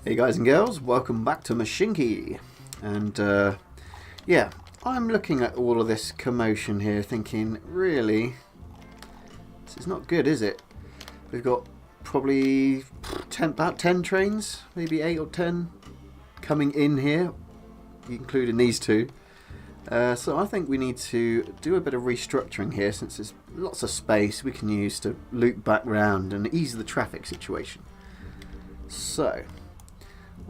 Hey guys and girls, welcome back to Mashinky. And yeah, I'm looking at all of this commotion here thinking, really, this is not good, is it? We've got probably about 10 trains, maybe 8 or 10 coming in here, including these two. So I think we need to do a bit of restructuring here, since there's lots of space we can use to loop back round and ease the traffic situation. So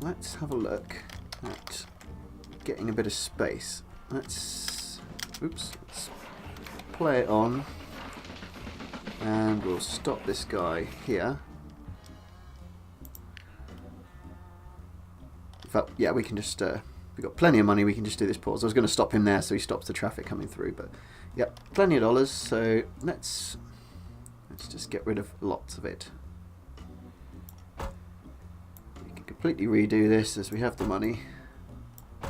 let's have a look at getting a bit of space. Let's play it on, and we'll stop this guy here. In fact, yeah, we can just we've got plenty of money, we can just do this pause. I was going to stop him there so he stops the traffic coming through, but yep, plenty of dollars, so let's just get rid of lots of it. Completely redo this as we have the money. I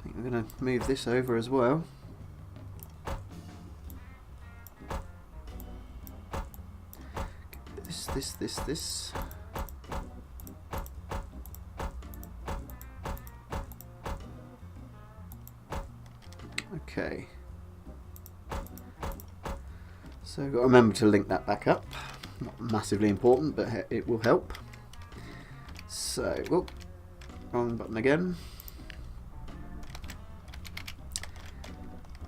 think we're going to move this over as well. This. Okay. So got to remember to link that back up. Not massively important, but it will help. So, whoop, wrong button again.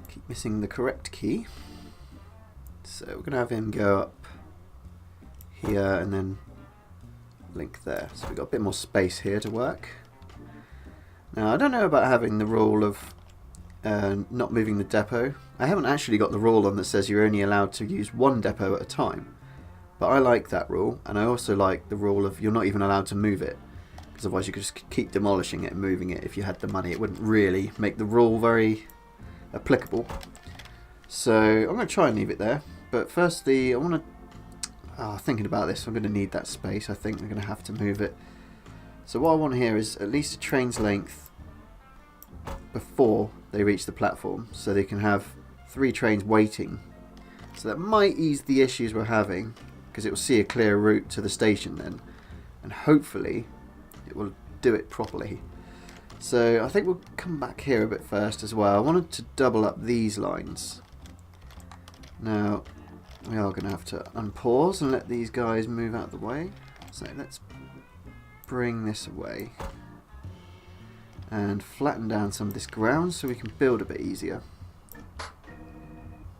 Keep missing the correct key. So we're going to have him go up here and then link there. So we've got a bit more space here to work. Now I don't know about having the rule of not moving the depot. I haven't actually got the rule on that says you're only allowed to use one depot at a time. But I like that rule, and I also like the rule of you're not even allowed to move it. Because otherwise you could just keep demolishing it and moving it if you had the money. It wouldn't really make the rule very applicable. So I'm going to try and leave it there. But firstly, I want to... thinking about this, I'm going to need that space. I think we're going to have to move it. So what I want here is at least a train's length before they reach the platform. So they can have 3 trains waiting. So that might ease the issues we're having, because it will see a clear route to the station then. And hopefully it will do it properly. So I think we'll come back here a bit first as well. I wanted to double up these lines. Now we are going to have to unpause and let these guys move out of the way. So let's bring this away and flatten down some of this ground so we can build a bit easier.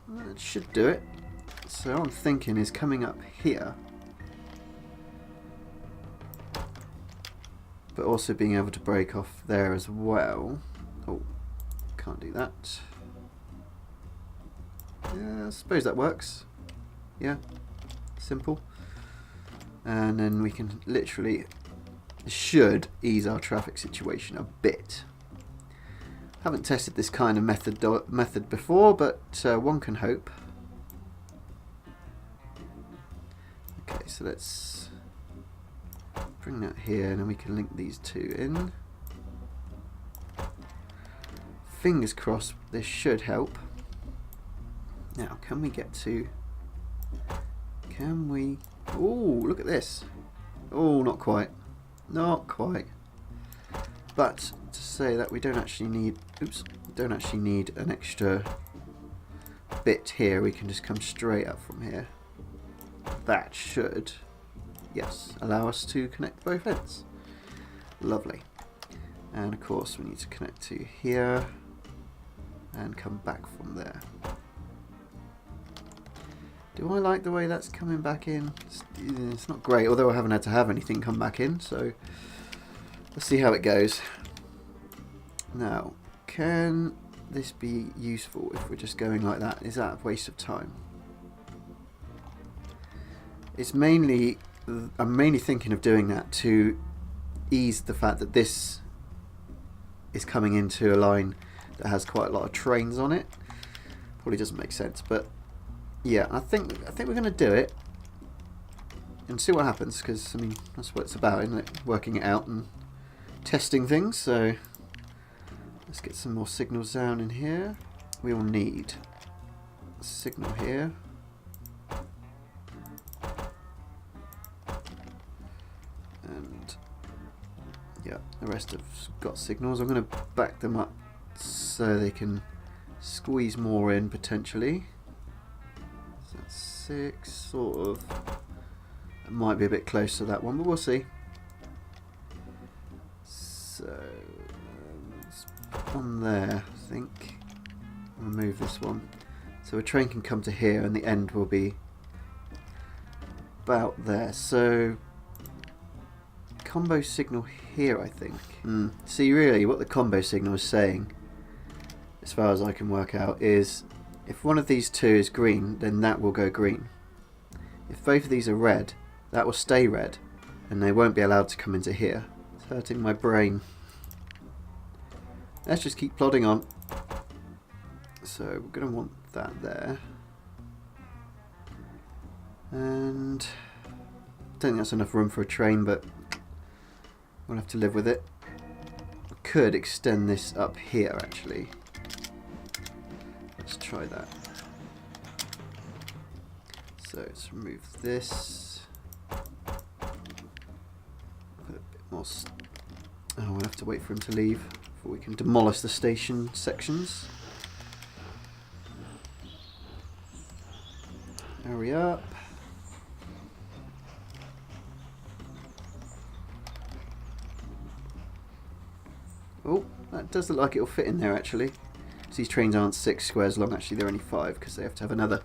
That should do it. So what I'm thinking is coming up here, but also being able to break off there as well. Oh, can't do that. Yeah, I suppose that works. Yeah, simple. And then we can literally, should ease our traffic situation a bit. Haven't tested this kind of method before, but one can hope. Okay, so let's bring that here, and then we can link these two in. Fingers crossed this should help. Now, can we get to... Can we... Oh, look at this. Oh, not quite. Not quite. But to say that we don't actually need... Oops. Don't actually need an extra bit here. We can just come straight up from here. That should, yes, allow us to connect both ends. Lovely. And of course we need to connect to here and come back from there. Do I like the way that's coming back in? It's not great, although I haven't had to have anything come back in, so let's see how it goes. Now, can this be useful if we're just going like that? Is that a waste of time? It's mainly, I'm mainly thinking of doing that to ease the fact that this is coming into a line that has quite a lot of trains on it. Probably doesn't make sense, but yeah, I think we're going to do it and see what happens, because I mean that's what it's about, isn't it? Working it out and testing things. So let's get some more signals down in here. We will need a signal here. And yeah, the rest have got signals. I'm going to back them up so they can squeeze more in potentially. So that's 6, sort of. It might be a bit close to that one, but we'll see. So let's put one there, I think. Remove this one. So a train can come to here and the end will be about there. So combo signal here, I think. See, really what the combo signal is saying, as far as I can work out, is if one of these two is green, then that will go green. If both of these are red, that will stay red, and they won't be allowed to come into here. It's hurting my brain. Let's just keep plodding on. So we're going to want that there. And I don't think that's enough room for a train, but we'll have to live with it. We could extend this up here, actually. Let's try that. So let's remove this. Put a bit more. Oh, we'll have to wait for him to leave before we can demolish the station sections. Hurry up. Oh, that does look like it'll fit in there actually. So these trains aren't 6 squares long, actually they're only 5 because they have to have another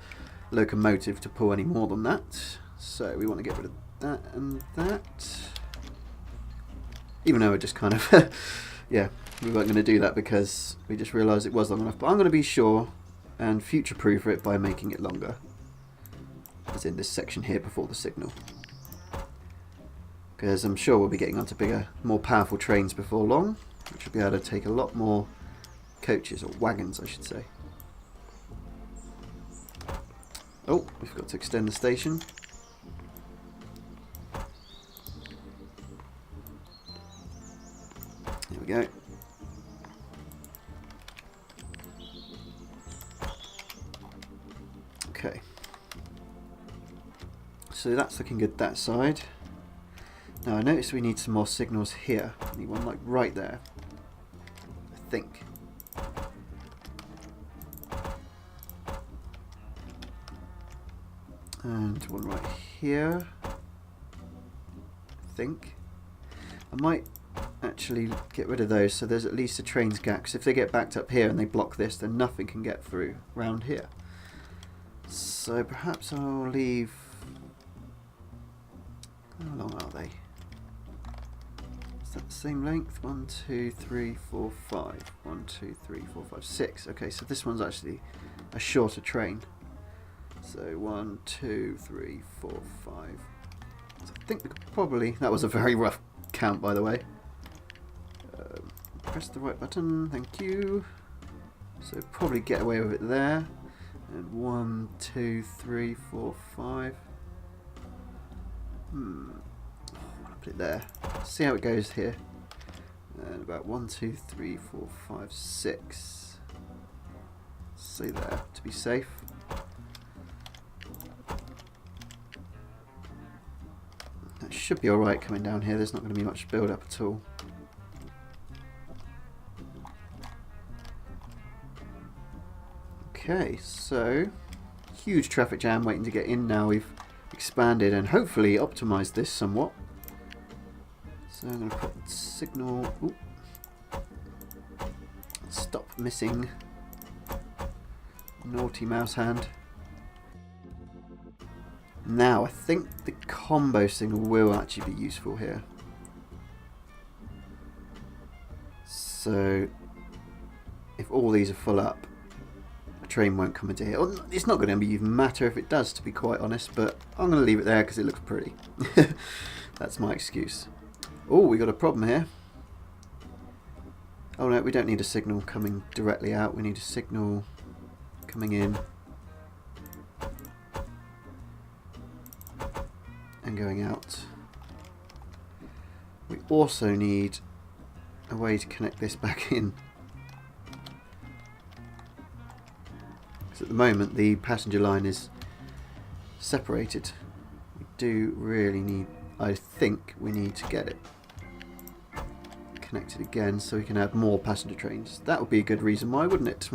locomotive to pull any more than that. So we want to get rid of that and that. Even though we're just kind of, yeah, we weren't going to do that because we just realised it was long enough. But I'm going to be sure and future-proof it by making it longer. As in this section here before the signal. Because I'm sure we'll be getting onto bigger, more powerful trains before long, which will be able to take a lot more coaches, or wagons I should say. Oh, we've got to extend the station. There we go. Okay. So that's looking good that side. Now I noticed we need some more signals here. We need one like right there, I think. And one right here, I think. I might actually get rid of those so there's at least a train's gap, because if they get backed up here and they block this, then nothing can get through round here. So perhaps I'll leave... How long are they? Is that the same length? 1, 2, 3, 4, 5. 1, 2, 3, 4, 5, 6. Okay, so this one's actually a shorter train. So 1, 2, 3, 4, 5. So I think we could probably... That was a very rough count, by the way. Press the right button, thank you. So probably get away with it there. And 1, 2, 3, 4, 5. I'll put it there. See how it goes here. And about 1, 2, 3, 4, 5, 6. Say there to be safe. That should be alright coming down here. There's not going to be much build up at all. Okay, so huge traffic jam waiting to get in now. We've expanded and hopefully optimized this somewhat. So I'm going to put the signal. Ooh. Stop missing. Naughty mouse hand. Now I think the combo signal will actually be useful here. So if all these are full up, train won't come into here. It's not going to even matter if it does, to be quite honest, but I'm going to leave it there because it looks pretty. That's my excuse. Oh, we got a problem here. Oh no, we don't need a signal coming directly out, we need a signal coming in and going out. We also need a way to connect this back in. At the moment the passenger line is separated. We do really need I think we need to get it connected again so we can add more passenger trains. That would be a good reason why, wouldn't it?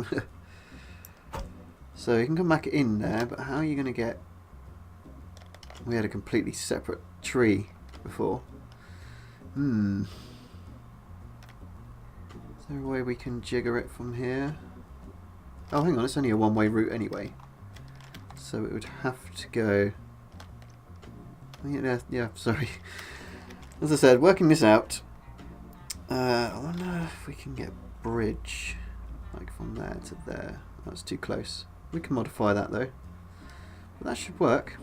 So you can come back in there, but how are you going to get... We had a completely separate tree before. Is there a way we can jigger it from here? Oh, hang on, it's only a one-way route anyway. So it would have to go... Yeah, sorry. As I said, working this out. I wonder if we can get a bridge, like from there to there. That's too close. We can modify that though. But that should work.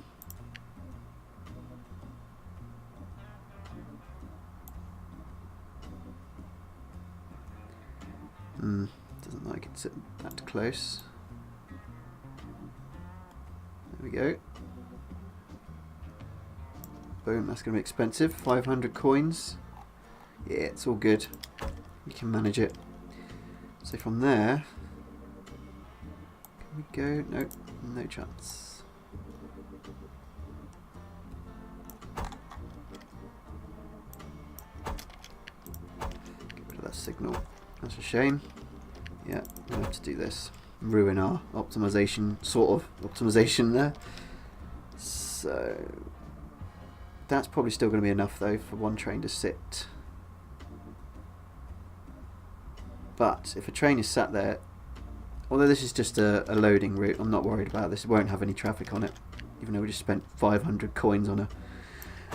Doesn't like it sitting that close. There we go. Boom, that's going to be expensive. 500 coins. Yeah, it's all good. You can manage it. So from there, can we go? Nope, no chance. Get rid of that signal. That's a shame. Yeah, we'll have to do this. Ruin our optimization, sort of optimization there. So that's probably still going to be enough though for one train to sit. But if a train is sat there, although this is just a loading route, I'm not worried about this. It won't have any traffic on it, even though we just spent 500 coins on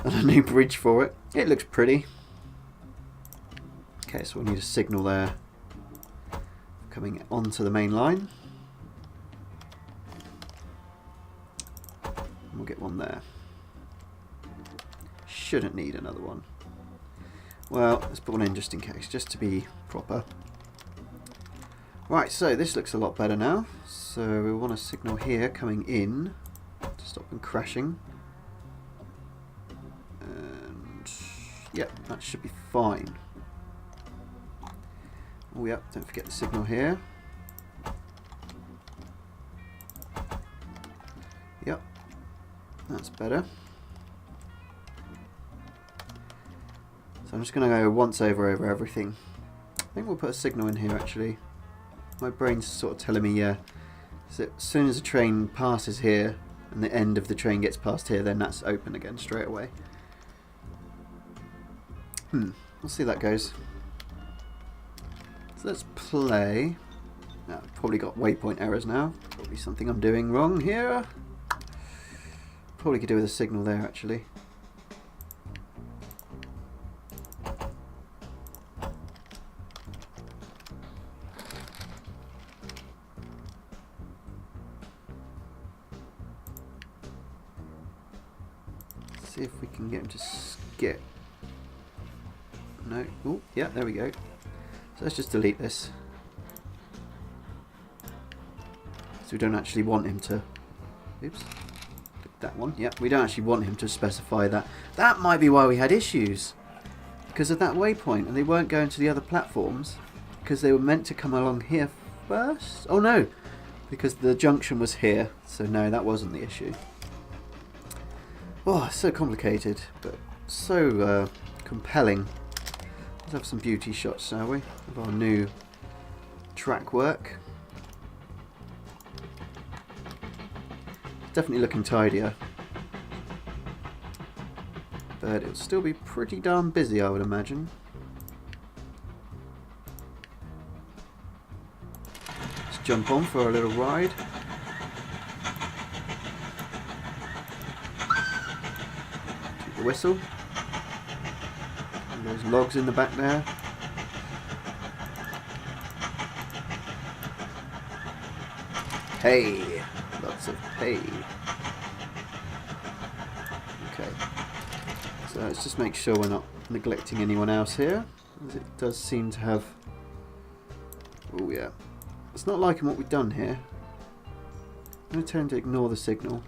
a new bridge for it. It looks pretty. Okay, so we'll need a signal there coming onto the main line. And we'll get one there. Shouldn't need another one. Well, let's put one in just in case, just to be proper. Right, so this looks a lot better now. So we want a signal here coming in to stop them crashing. And yep, that should be fine. Oh yep, don't forget the signal here. Yep, that's better. So I'm just going to go once over everything. I think we'll put a signal in here actually. My brain's sort of telling me, yeah. So as soon as a train passes here and the end of the train gets past here, then that's open again straight away. We'll see how that goes. So let's play. Now, I've probably got waypoint errors now. Probably something I'm doing wrong here. Probably could do with a signal there actually. See if we can get him to skip. No. Oh, yeah, there we go. So let's just delete this. So we don't actually want him to... Oops. That one. Yeah, we don't actually want him to specify that. That might be why we had issues. Because of that waypoint. And they weren't going to the other platforms. Because they were meant to come along here first. Oh no. Because the junction was here. So no, that wasn't the issue. Oh, it's so complicated, but so compelling. Let's have some beauty shots, shall we, of our new track work. It's definitely looking tidier, but it'll still be pretty darn busy, I would imagine. Let's jump on for a little ride. The whistle. And there's logs in the back there. Hay. Lots of hay. Okay. So let's just make sure we're not neglecting anyone else here, as it does seem to have... Oh yeah. It's not liking what we've done here. I'm going to turn to ignore the signal.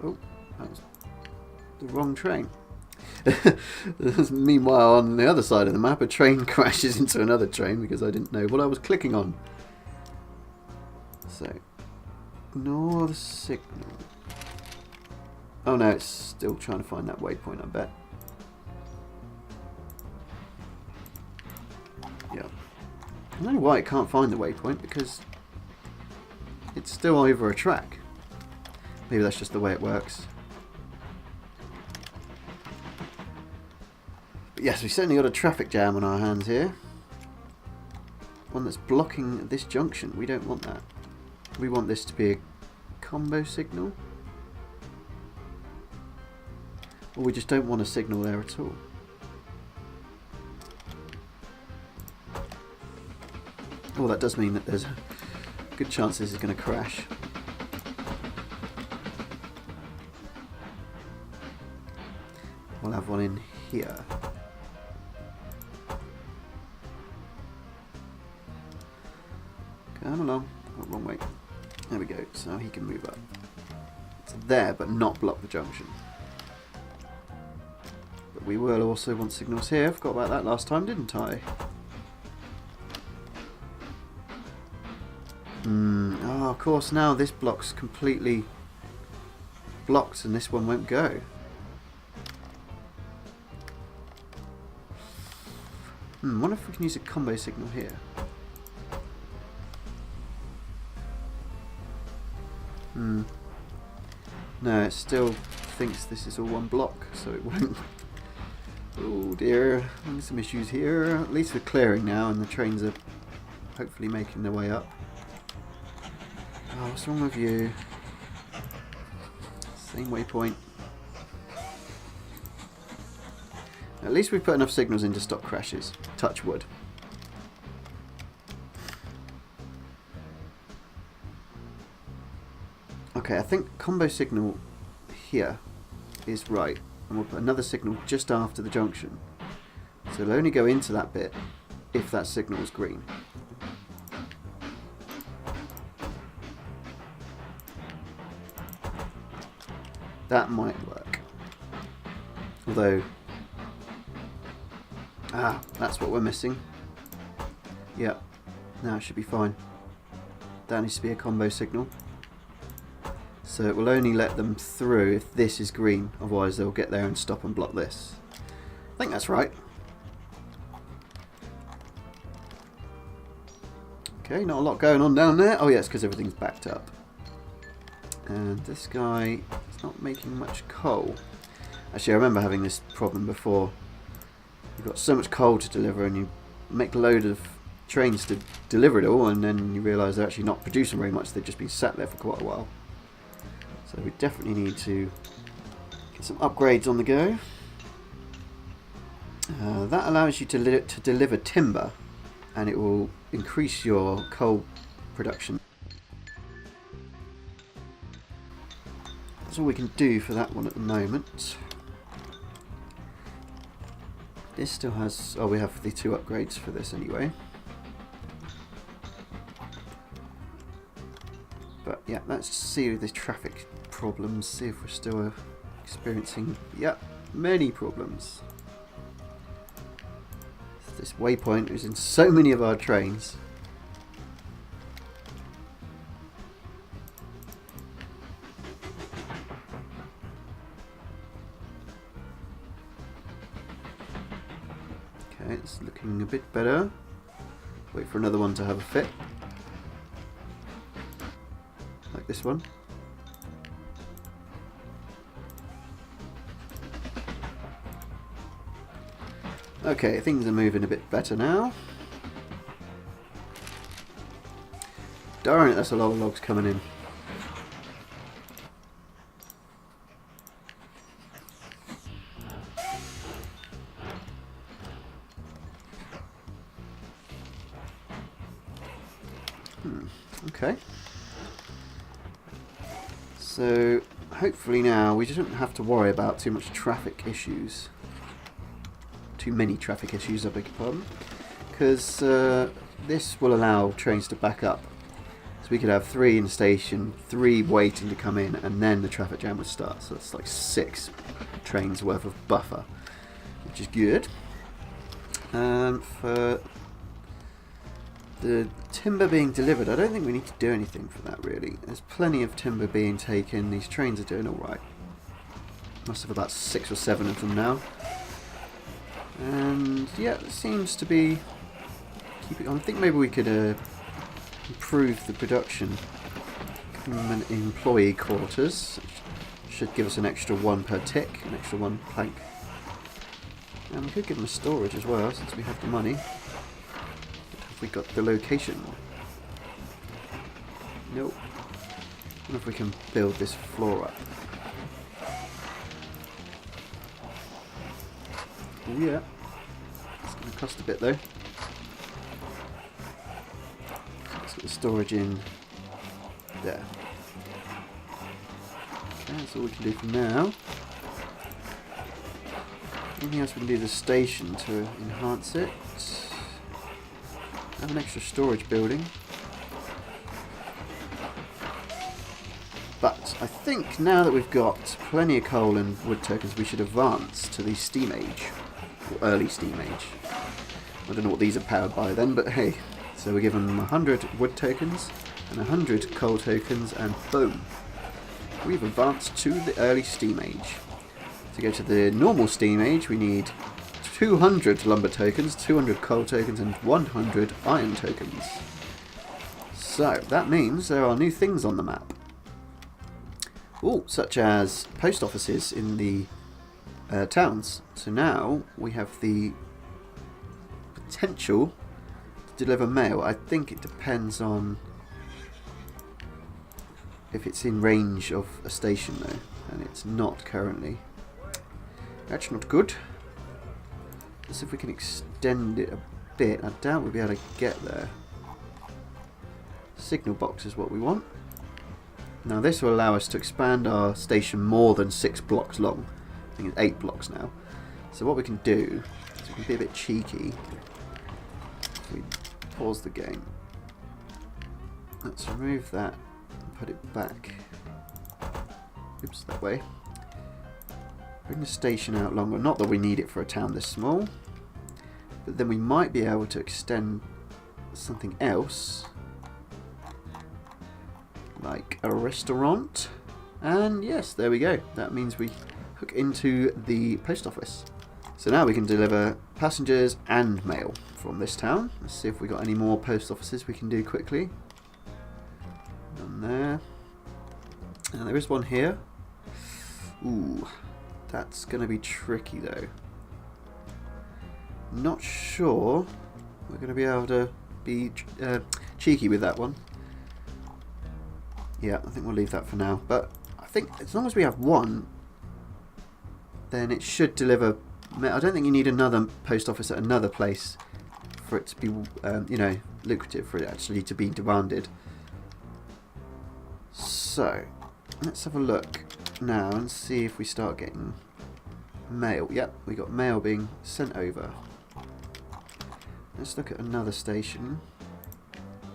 Oh, that was the wrong train. Meanwhile, on the other side of the map, a train crashes into another train because I didn't know what I was clicking on. So, ignore the signal. Oh no, it's still trying to find that waypoint, I bet. Yeah. I don't know why it can't find the waypoint, because it's still over a track. Maybe that's just the way it works. But yes, we certainly got a traffic jam on our hands here. One that's blocking this junction. We don't want that. We want this to be a combo signal. Or we just don't want a signal there at all. Oh, that does mean that there's a good chance this is going to crash. We'll have one in here. Come along. Oh, wrong way. There we go. So he can move up. It's there, but not block the junction. But we will also want signals here. Forgot about that last time, didn't I? Oh, of course, now this block's completely blocked and this one won't go. Wonder if we can use a combo signal here. No, it still thinks this is all one block, so it won't. Oh dear, having some issues here. At least we're clearing now and the trains are hopefully making their way up. Oh, what's wrong with you? Same waypoint. At least we've put enough signals in to stop crashes. Touch wood. Okay, I think combo signal here is right. And we'll put another signal just after the junction. So it'll only go into that bit if that signal is green. That might work. Although, that's what we're missing. Yep, now it should be fine. That needs to be a combo signal. So it will only let them through if this is green, otherwise they'll get there and stop and block this. I think that's right. Okay, not a lot going on down there. Oh yeah, it's because everything's backed up. And this guy is not making much coal. Actually, I remember having this problem before. You've got so much coal to deliver and you make a load of trains to deliver it all, and then you realise they're actually not producing very much. They've just been sat there for quite a while. So we definitely need to get some upgrades on the go. That allows you to deliver timber, and it will increase your coal production. That's all we can do for that one at the moment. This still has... oh, we have the 2 upgrades for this anyway. But yeah, let's see the traffic problems, see if we're still experiencing, many problems. This waypoint is in so many of our trains. Okay, it's looking a bit better. Wait for another one to have a fit. Like this one. Okay, things are moving a bit better now. Darn it, that's a lot of logs coming in. Okay. So, hopefully now we just don't have to worry about too much traffic issues. Too many traffic issues, I beg your pardon. Because this will allow trains to back up. So we could have 3 in the station, 3 waiting to come in, and then the traffic jam would start. So it's like 6 trains worth of buffer, which is good. For the timber being delivered, I don't think we need to do anything for that really. There's plenty of timber being taken, these trains are doing alright. Must have about 6 or 7 of them now. And yeah, it seems to be keeping on. I think maybe we could improve the production. Employee quarters should give us an extra 1 per tick, an extra 1 plank. And we could give them a storage as well, since we have the money. But have we got the location? Nope. I wonder if we can build this floor up. Oh yeah. It's going to cost a bit though. Let's get the storage in there. Okay, that's all we can do for now. Anything else we can do to the station to enhance it? Have an extra storage building. But I think now that we've got plenty of coal and wood tokens, we should advance to the steam age. Or early steam age. I don't know what these are powered by then, but hey. So we're given 100 wood tokens and 100 coal tokens, and boom. We've advanced to the early steam age. To go to the normal steam age, we need 200 lumber tokens, 200 coal tokens, and 100 iron tokens. So that means there are new things on the map. Ooh, such as post offices in the towns. So now we have the potential to deliver mail. I think it depends on if it's in range of a station though, and it's not currently. That's not good. Let's see if we can extend it a bit. I doubt we'll be able to get there. Signal box is what we want. Now this will allow us to expand our station more than 6 blocks long. I think it's 8 blocks now. So what we can do is we can be a bit cheeky. If we pause the game. Let's remove that and put it back. Oops, that way. Bring the station out longer. Not that we need it for a town this small. But then we might be able to extend something else. Like a restaurant. And yes, there we go. That means we hook into the post office. So now we can deliver passengers and mail from this town. Let's see if we got any more post offices we can do quickly. None there. And there is one here. Ooh, that's going to be tricky though. Not sure we're going to be able to be cheeky with that one. Yeah, I think we'll leave that for now. But I think as long as we have one, then it should deliver. I don't think you need another post office at another place for it to be, you know, lucrative, for it actually to be demanded. So, let's have a look now and see if we start getting mail. Yep, we got mail being sent over. Let's look at another station.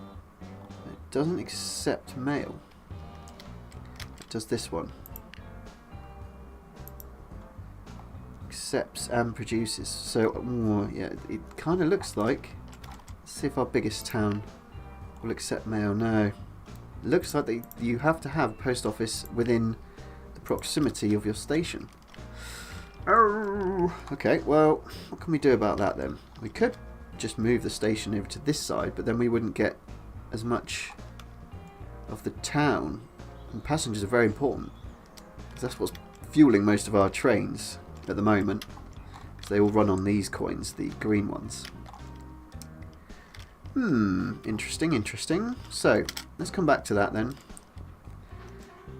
It doesn't accept mail. It does this one. Accepts and produces. So, yeah, it kind of looks like. Let's see if our biggest town will accept mail. No. It looks like you have to have a post office within the proximity of your station. Oh, okay, well, what can we do about that then? We could just move the station over to this side, but then we wouldn't get as much of the town. And passengers are very important, because that's what's fueling most of our trains at the moment, because they all run on these coins, the green ones. Interesting, interesting. So, let's come back to that then.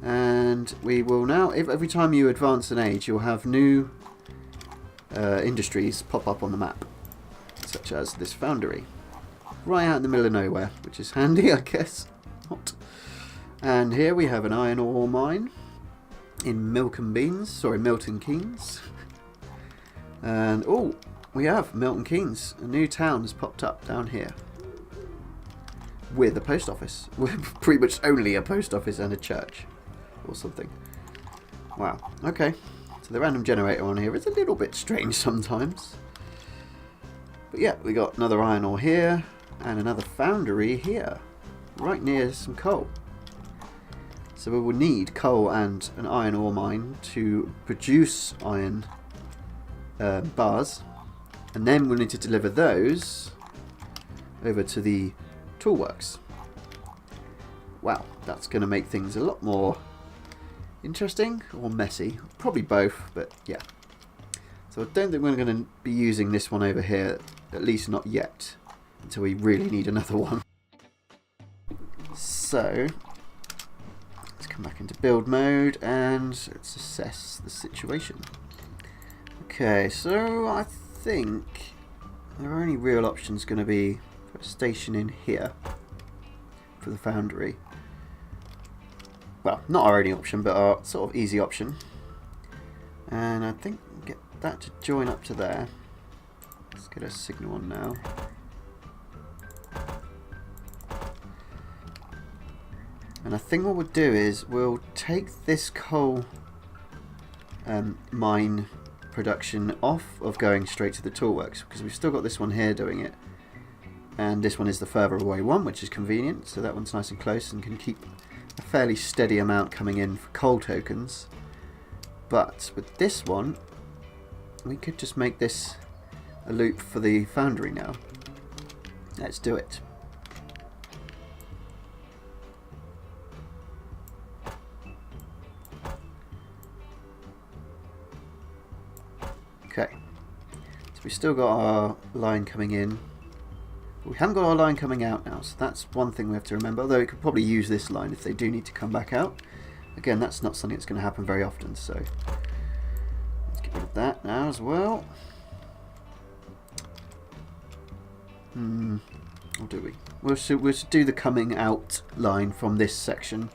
And we will now, every time you advance an age, you'll have new industries pop up on the map, such as this foundry, right out in the middle of nowhere, which is handy, I guess. Not. And here we have an iron ore mine in Milton Keynes. And oh, we have Milton Keynes. A new town has popped up down here with a post office. With pretty much only a post office and a church or something. Wow. Okay. So the random generator on here is a little bit strange sometimes. But yeah, we got another iron ore here and another foundry here, right near some coal. So we will need coal and an iron ore mine to produce iron bars, and then we'll need to deliver those over to the toolworks. Wow, that's going to make things a lot more interesting or messy. Probably both, but yeah. So I don't think we're going to be using this one over here, at least not yet, until we really need another one. So let's come back into build mode and let's assess the situation. Okay, so I think our only real option is going to be for a station in here for the foundry. Well, not our only option, but our sort of easy option. And I think we'll get that to join up to there. Let's get a signal on now. And I think what we'll do is we'll take this coal mine production off of going straight to the toolworks, because we've still got this one here doing it, and this one is the further away one, which is convenient, so that one's nice and close and can keep a fairly steady amount coming in for coal tokens. But with this one, we could just make this a loop for the foundry now. Let's do it. Okay, so we've still got our line coming in. We haven't got our line coming out now, so that's one thing we have to remember, although we could probably use this line if they do need to come back out. Again, that's not something that's going to happen very often, so let's get rid of that now as well. Or do we? We'll do the coming out line from this section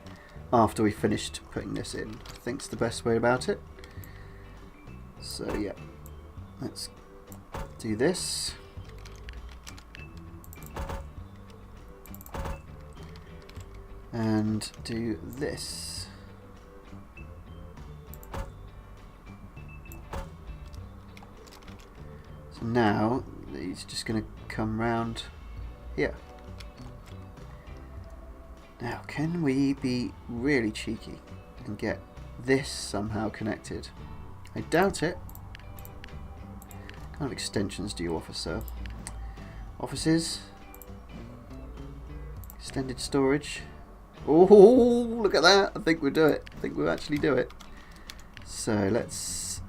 after we finished putting this in. I think it's the best way about it. So yeah, let's do this. And do this. So now he's just going to come round here. Now, can we be really cheeky and get this somehow connected? I doubt it. What kind of extensions do you offer, sir? Offices? Extended storage? Oh, look at that! I think we'll do it. I think we'll actually do it. So let's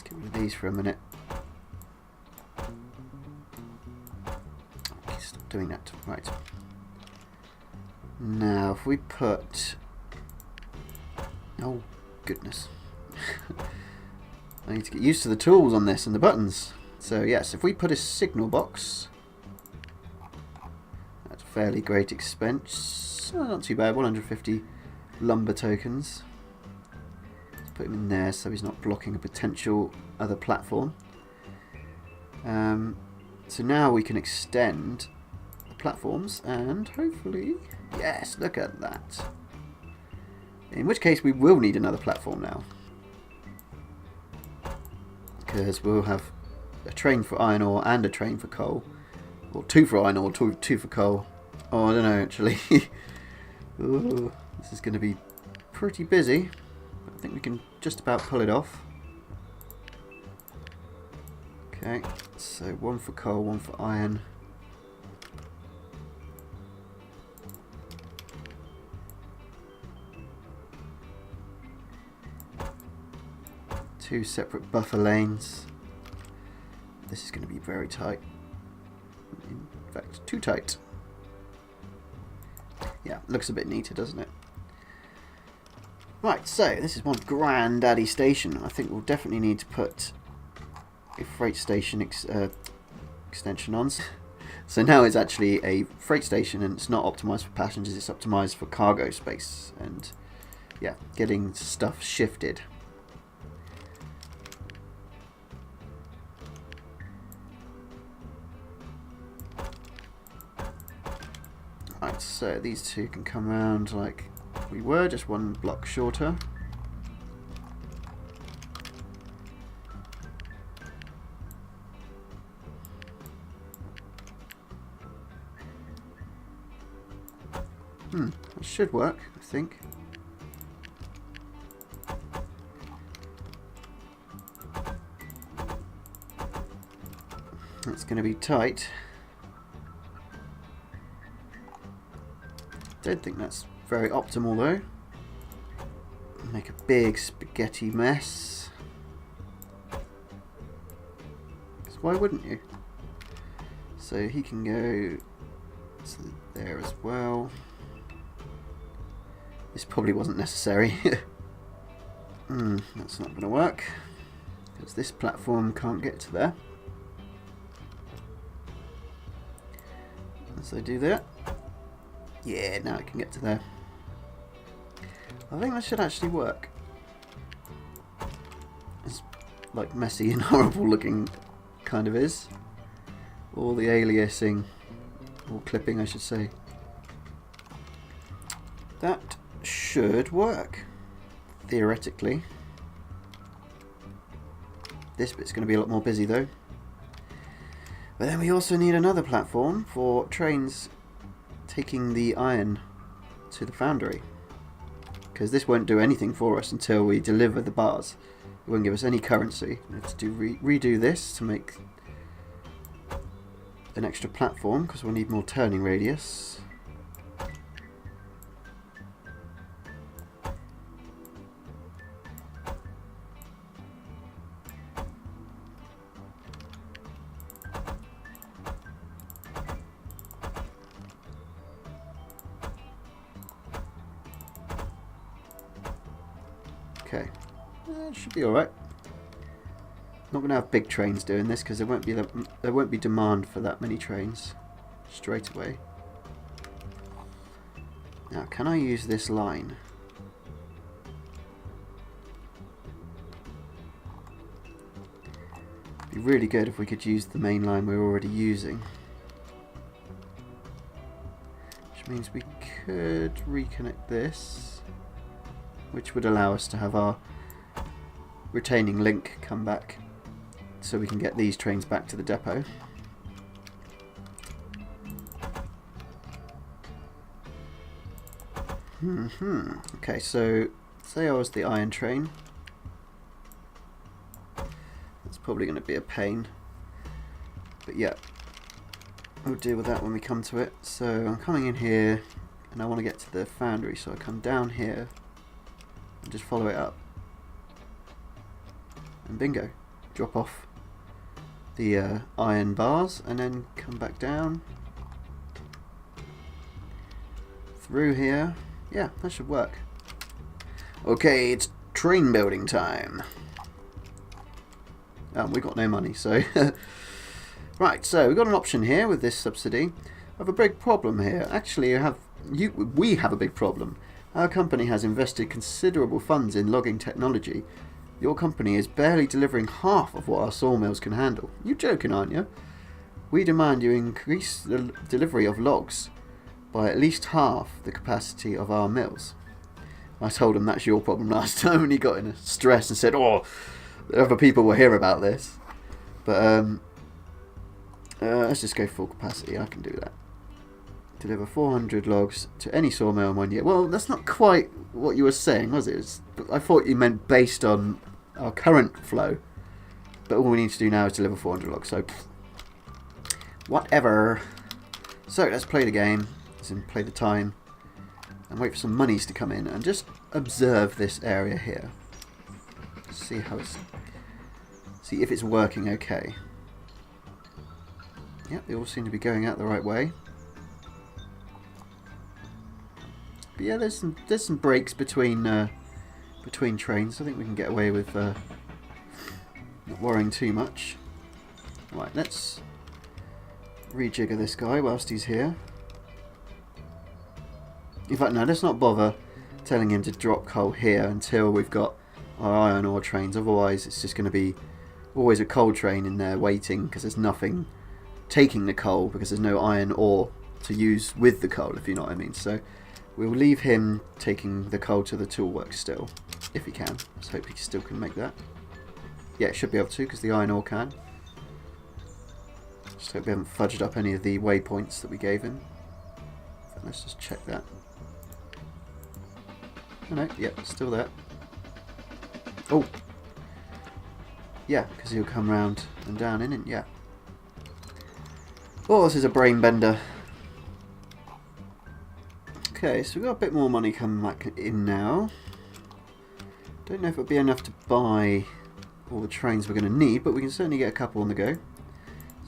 get rid of these for a minute. Okay, stop doing that. Right. Now, if we put... Oh, goodness. I need to get used to the tools on this and the buttons. So yes, if we put a signal box... Fairly great expense. Oh, not too bad, 150 lumber tokens. Let's put him in there so he's not blocking a potential other platform. So now we can extend the platforms and hopefully, yes, look at that. In which case we will need another platform now, because we'll have a train for iron ore and a train for coal, or two for iron ore, two for coal. Oh, I don't know, actually. Ooh, this is going to be pretty busy. I think we can just about pull it off. Okay, so one for coal, one for iron. Two separate buffer lanes. This is going to be very tight. In fact, too tight. Yeah, looks a bit neater, doesn't it? Right, so this is one granddaddy station. I think we'll definitely need to put a freight station extension on. So now it's actually a freight station and it's not optimized for passengers, it's optimized for cargo space and yeah, getting stuff shifted. Right, so these two can come around like we were, just one block shorter. That should work, I think. That's going to be tight. Don't think that's very optimal though. Make a big spaghetti mess. 'Cause why wouldn't you? So he can go to there as well. This probably wasn't necessary. That's not going to work because this platform can't get to there. So do that. Yeah, now it can get to there. I think that should actually work. It's like messy and horrible looking kind of is. All the aliasing, or clipping I should say. That should work, theoretically. This bit's going to be a lot more busy though. But then we also need another platform for trains taking the iron to the foundry. Because this won't do anything for us until we deliver the bars. It won't give us any currency. We have to redo this to make an extra platform because we'll need more turning radius. Okay, it should be all right. Not going to have big trains doing this because there won't be demand for that many trains straight away. Now, can I use this line? It'd be really good if we could use the main line we're already using. Which means we could reconnect this, which would allow us to have our retaining link come back so we can get these trains back to the depot. Okay, so say I was the iron train. That's probably going to be a pain. But yeah, we'll deal with that when we come to it. So I'm coming in here and I want to get to the foundry, so I come down here and just follow it up. And bingo, drop off the iron bars and then come back down through here. Yeah, that should work. Okay, it's train building time. We got no money, so right. So we've got an option here with this subsidy. I have a big problem here. Actually, we have a big problem. Our company has invested considerable funds in logging technology. Your company is barely delivering half of what our sawmills can handle. You're joking, aren't you? We demand you increase the delivery of logs by at least half the capacity of our mills. I told him that's your problem last time and he got in a stress and said, oh, other people will hear about this. But let's just go full capacity. I can do that. Deliver 400 logs to any sawmill in 1 year. Well, that's not quite what you were saying, was it? I thought you meant based on our current flow. But all we need to do now is deliver 400 logs. So, whatever. So, let's play the game. Let's play the time. And wait for some monies to come in. And just observe this area here. See how it's... See if it's working okay. Yep, they all seem to be going out the right way. But yeah, there's some breaks between trains. I think we can get away with not worrying too much. Right, let's rejigger this guy whilst he's here. In fact, no, let's not bother telling him to drop coal here until we've got our iron ore trains. Otherwise, it's just going to be always a coal train in there waiting because there's nothing taking the coal because there's no iron ore to use with the coal, if you know what I mean. So we'll leave him taking the coal to the toolworks still, if he can. Let's hope he still can make that. Yeah, it should be able to, because the iron ore can. Just hope we haven't fudged up any of the waypoints that we gave him. So let's just check that. Oh no, yep, still there. Oh! Yeah, because he'll come round and down in it, yeah. Oh, this is a brain bender. Okay, so we've got a bit more money coming back in now. Don't know if it'll be enough to buy all the trains we're going to need, but we can certainly get a couple on the go. So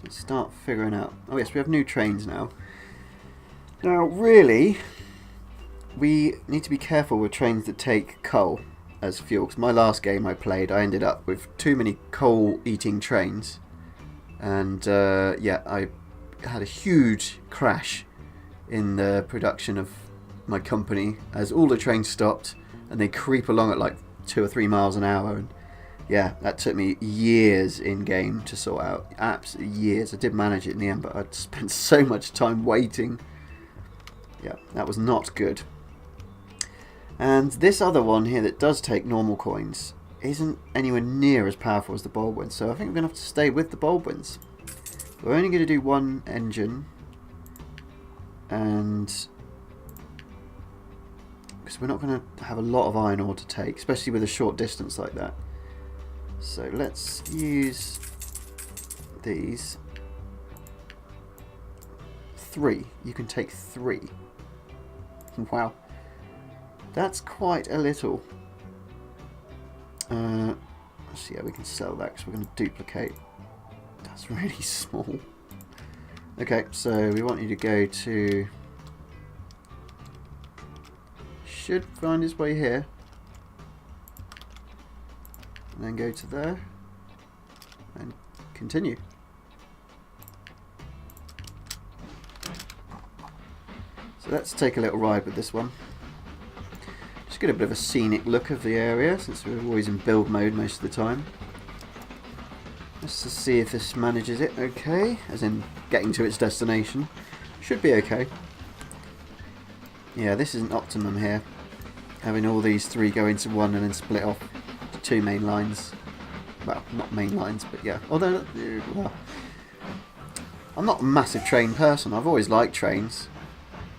let's start figuring out. Oh yes, we have new trains now. Now, really, we need to be careful with trains that take coal as fuel. Because my last game I played, I ended up with too many coal-eating trains. And, yeah, I had a huge crash in the production of my company as all the trains stopped and they creep along at like 2 or 3 miles an hour. And yeah, that took me years in-game to sort out. Absolutely years. I did manage it in the end, but I'd spent so much time waiting. Yeah, that was not good. And this other one here that does take normal coins isn't anywhere near as powerful as the Baldwins, so I think we're going to have to stay with the Baldwins. We're only going to do one engine, and because we're not going to have a lot of iron ore to take, especially with a short distance like that. So let's use these. 3. You can take 3. Wow. That's quite a little. Let's see how we can sell that, because we're going to duplicate. That's really small. Okay, so we want you to go to... Should find his way here. And then go to there. And continue. So let's take a little ride with this one. Just get a bit of a scenic look of the area, since we're always in build mode most of the time. Let's just see if this manages it okay, as in getting to its destination. Should be okay. Yeah, this isn't optimum here. Having all these 3 go into one and then split off to 2 main lines. Well, not main lines, but yeah. Although, well, I'm not a massive train person. I've always liked trains,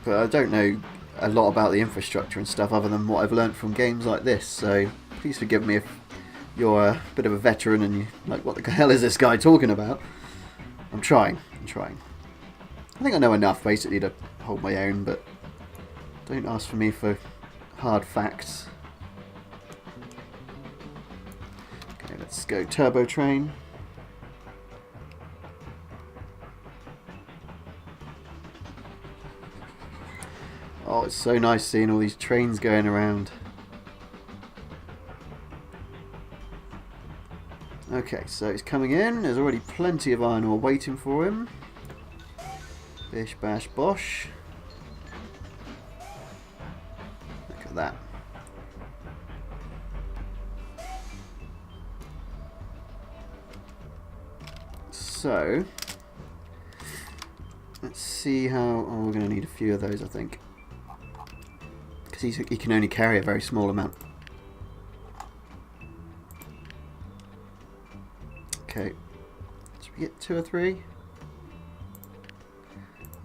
but I don't know a lot about the infrastructure and stuff other than what I've learnt from games like this, so please forgive me if you're a bit of a veteran and you're like, what the hell is this guy talking about? I'm trying. I think I know enough basically to hold my own, but don't ask for me for hard facts. Okay, let's go turbo train. Oh, it's so nice seeing all these trains going around. Okay, so he's coming in. There's already plenty of iron ore waiting for him. Bish, bash, bosh. Look at that. So, let's see how... Oh, we're going to need a few of those, I think. Because he can only carry a very small amount. Okay, should we get 2 or 3?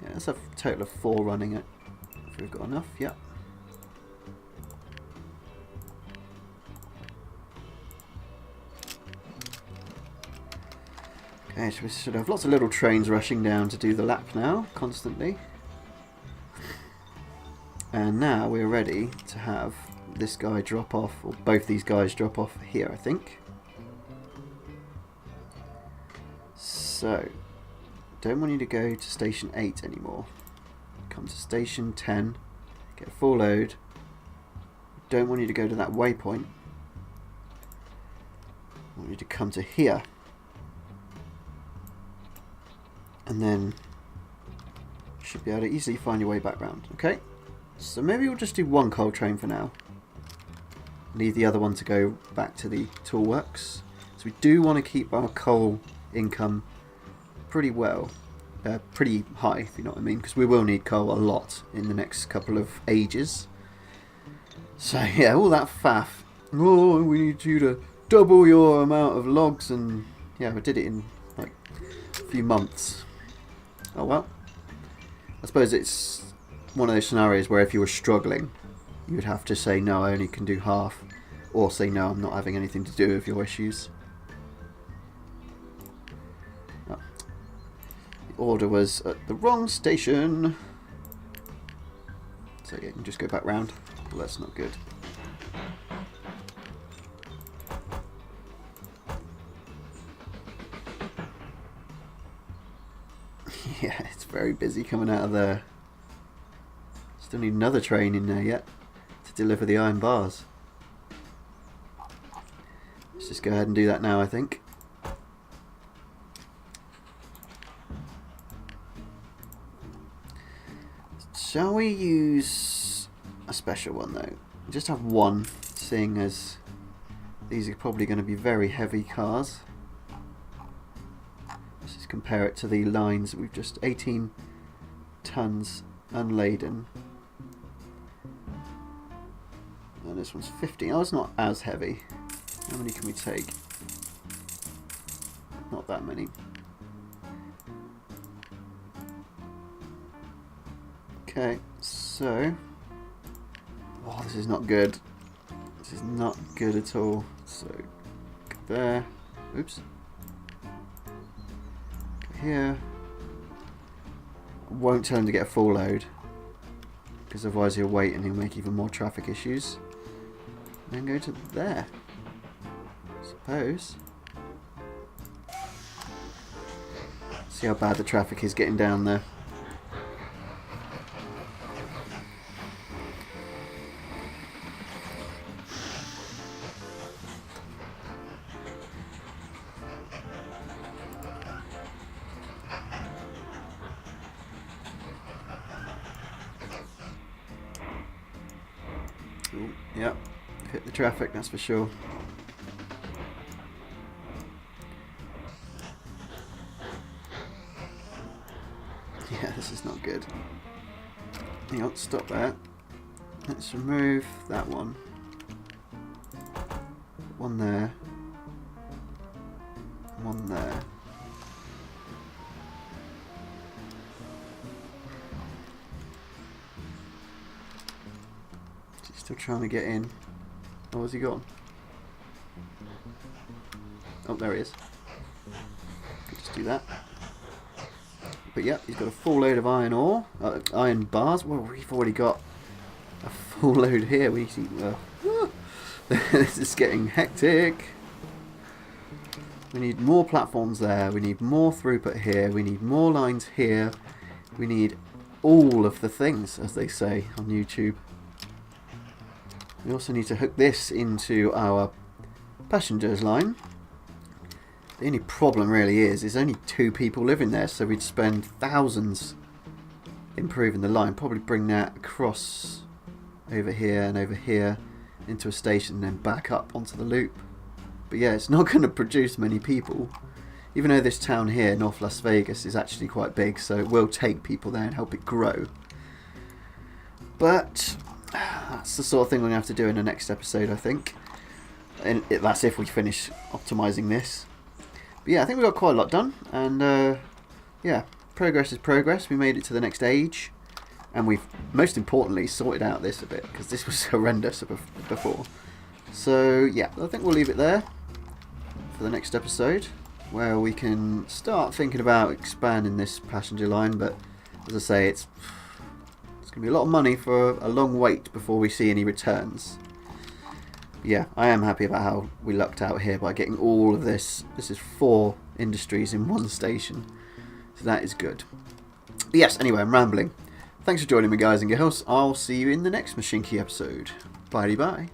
Yeah, that's a total of 4 running it. If we've got enough, yeah. Okay, so we should have lots of little trains rushing down to do the lap now, constantly. And now we're ready to have this guy drop off, or both these guys drop off here, I think. So, don't want you to go to station 8 anymore. Come to station 10, get a full load. Don't want you to go to that waypoint. I want you to come to here. And then you should be able to easily find your way back round, okay? So maybe we'll just do 1 coal train for now. Leave the other one to go back to the toolworks. So we do want to keep our coal income pretty well. Pretty high, if you know what I mean. Because we will need coal a lot in the next couple of ages. So yeah, all that faff. Oh, we need you to double your amount of logs. And yeah, we did it in like a few months. Oh well. I suppose it's one of those scenarios where if you were struggling, you would have to say, no, I only can do half, or say, no, I'm not having anything to do with your issues. Oh. The order was at the wrong station. So yeah, you can just go back round. Well, that's not good. Yeah, it's very busy coming out of there. Still need another train in there yet to deliver the iron bars. Let's just go ahead and do that now, I think. Shall we use a special one though? Just have one, seeing as these are probably going to be very heavy cars. Let's just compare it to the lines. We've just 18 tons unladen. And this one's 15. Oh, it's not as heavy. How many can we take? Not that many. Okay, so... Oh, this is not good. This is not good at all. So, there. Oops. Here. I won't tell him to get a full load, because otherwise he'll wait and he'll make even more traffic issues. And then go to there. Suppose. See how bad the traffic is getting down there. Ooh, yep, hit the traffic, that's for sure. Yeah, this is not good. Hang on, stop that. Let's remove that one. One there. One there. Still trying to get in. Oh, has he gone? Oh, there he is. Could just do that. But yeah, he's got a full load of iron ore, iron bars. Well, we've already got a full load here. We see. This is getting hectic. We need more platforms there. We need more throughput here. We need more lines here. We need all of the things, as they say on YouTube. We also need to hook this into our passengers line. The only problem really is there's only 2 people living there, so we'd spend thousands improving the line. Probably bring that across over here and over here into a station and then back up onto the loop. But yeah, it's not going to produce many people. Even though this town here, North Las Vegas, is actually quite big, so it will take people there and help it grow. But that's the sort of thing we're going to have to do in the next episode, I think. And that's if we finish optimizing this. But yeah, I think we got quite a lot done. And yeah, progress is progress. We made it to the next age. And we've, most importantly, sorted out this a bit, because this was horrendous before. So yeah, I think we'll leave it there for the next episode, where we can start thinking about expanding this passenger line. But as I say, it's going to be a lot of money for a long wait before we see any returns. Yeah, I am happy about how we lucked out here by getting all of this. This is 4 industries in one station, so that is good. But yes, anyway, I'm rambling. Thanks for joining me, guys and girls. I'll see you in the next Mashinky episode. Bye-bye.